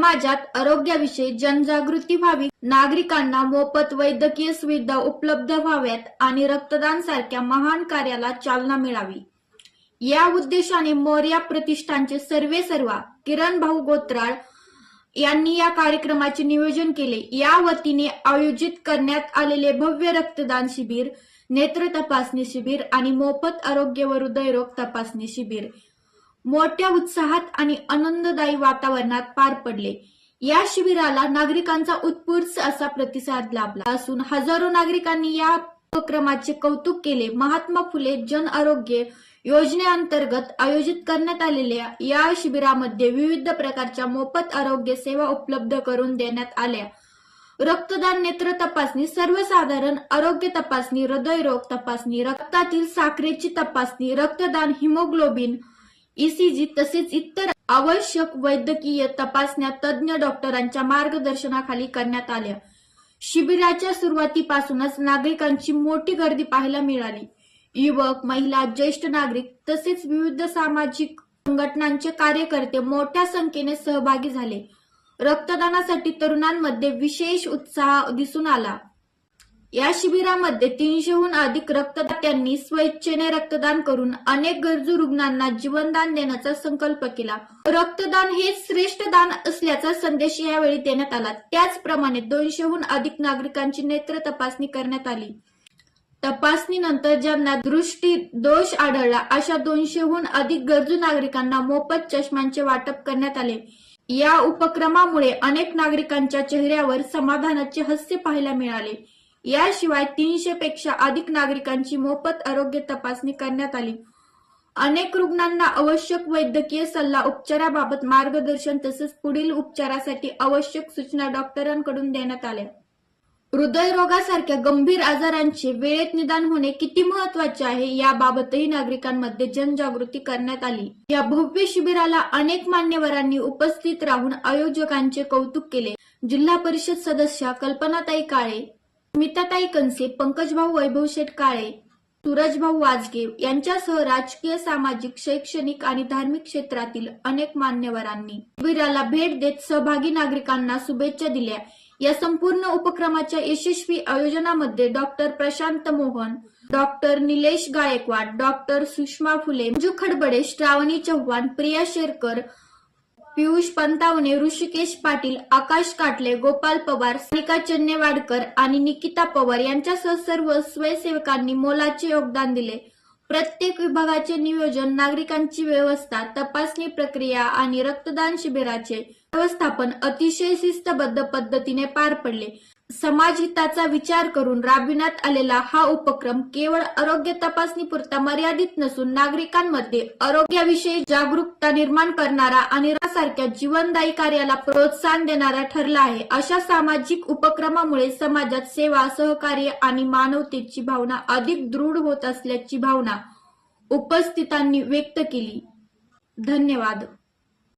समाजात आरोग्याविषयी जनजागृती व्हावी, नागरिकांना मोफत वैद्यकीय सुविधा उपलब्ध व्हाव्यात आणि रक्तदान सारख्या महान कार्याला चालना मिळावी या उद्देशाने मोरया प्रतिष्ठानचे सर्वेसर्वा किरण भाऊ गोत्राळ यांनी या कार्यक्रमाचे नियोजन केले। या वतीने आयोजित करण्यात आलेले भव्य रक्तदान शिबिर, नेत्र तपासणी शिबिर आणि मोफत आरोग्य व हृदयरोग तपासणी शिबिर मोठ्या उत्साहात आणि आनंददायी वातावरणात पार पडले। या शिबिराला नागरिकांचा उत्स्फूर्त असा प्रतिसाद लाभला असून हजारो नागरिकांनी या उपक्रमाचे कौतुक केले। महात्मा फुले जन आरोग्य योजनेअंतर्गत आयोजित करण्यात आलेल्या या शिबिरामध्ये विविध प्रकारच्या मोफत आरोग्य सेवा उपलब्ध करून देण्यात आल्या। रक्तदान, नेत्र तपासणी, सर्वसाधारण आरोग्य तपासणी, हृदयरोग तपासणी, रक्तातील साखरेची तपासणी, रक्तदान, हिमोग्लोबिन, ईसीजी तसेच इतर आवश्यक वैद्यकीय तपासण्या तज्ञ डॉक्टरांच्या मार्गदर्शनाखाली करण्यात आल्या। शिबिराच्या सुरुवातीपासूनच नागरिकांची मोठी गर्दी पाहायला मिळाली। युवक, महिला, ज्येष्ठ नागरिक तसेच विविध सामाजिक संघटनांचे कार्यकर्ते मोठ्या संख्येने सहभागी झाले। रक्तदानासाठी तरुणांमध्ये विशेष उत्साह दिसून आला। या शिबिरामध्ये 300हून अधिक रक्तदात्यांनी स्वेच्छेने रक्तदान करून अनेक गरजू रुग्णांना जीवनदान देण्याचा संकल्प केला। रक्तदान हे श्रेष्ठ दान असल्याचा संदेश यावेळी देण्यात आला। त्याचप्रमाणे 200हून अधिक नागरिकांची नेत्र तपासणी करण्यात आली। तपासणीनंतर ज्यांना दृष्टी दोष आढळला अशा 200हून अधिक गरजू नागरिकांना मोफत चष्म्यांचे वाटप करण्यात आले। या उपक्रमामुळे अनेक नागरिकांच्या चेहऱ्यावर समाधानाचे हास्य पाहायला मिळाले। याशिवाय 300 पेक्षा अधिक नागरिकांची मोफत आरोग्य तपासणी करण्यात आली। अनेक रुग्णांना आवश्यक वैद्यकीय सल्ला, उपचाराबाबत मार्गदर्शन तसेच पुढील उपचारासाठी आवश्यक सूचना डॉक्टरांकडून देण्यात आल्या। हृदयरोगासारख्या गंभीर आजारांचे वेळेत निदान होणे किती महत्वाचे आहे याबाबतही नागरिकांमध्ये जनजागृती करण्यात आली। या भव्य शिबिराला अनेक मान्यवरांनी उपस्थित राहून आयोजकांचे कौतुक केले। जिल्हा परिषद सदस्या कल्पनाताई काळे, स्मिताताई कनसे, पंकजभाऊ वैभवशेठ काळे, सूरजभाऊ वाजगे यांच्यासह राजकीय, सामाजिक, शैक्षणिक आणि धार्मिक क्षेत्रातील अनेक मान्यवरांनी शिबिराला भेट देत सहभागी नागरिकांना शुभेच्छा दिल्या। या संपूर्ण उपक्रमाच्या यशस्वी आयोजनामध्ये doctor Prashant Mohan, doctor Nilesh Gaikwad, doctor Sushma Phule, Manju Khadbade, Shravani Chavan, Priya Sherkar, Piyush Pantavane, Rishikesh Patil, Akash Katle, Gopal Pawar, Sanika चन्नेवाडकर आणि निकिता पवार यांच्यासह सर्व स्वयंसेवकांनी मोलाचे योगदान दिले। प्रत्येक विभागाचे नियोजन, नागरिकांची व्यवस्था, तपासणी प्रक्रिया आणि रक्तदान शिबिराचे व्यवस्थापन अतिशय शिस्तबद्ध पद्धतीने पार पडले। समाजहिताचा विचार करून राबविण्यात आलेला हा उपक्रम केवळ आरोग्य तपासणीपुरता मर्यादित नसून नागरिकांमध्ये आरोग्याविषयी जागरूकता निर्माण करणारा आणि सारख्या जीवनदायी कार्याला प्रोत्साहन देणारा ठरला आहे। अशा सामाजिक उपक्रमामुळे समाजात सेवा, सहकार्य आणि मानवतेची भावना अधिक दृढ होत असल्याची भावना उपस्थितांनी व्यक्त केली। धन्यवाद।